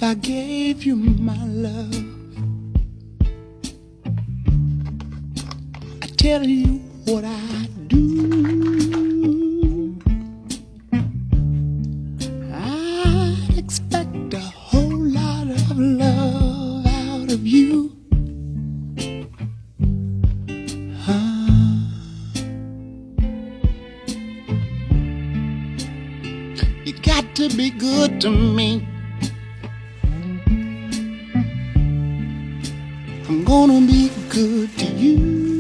if I gave you my love? I tell you what I do. I expect a whole lot of love out of you. You got to be good to me. I'm gonna be good to you.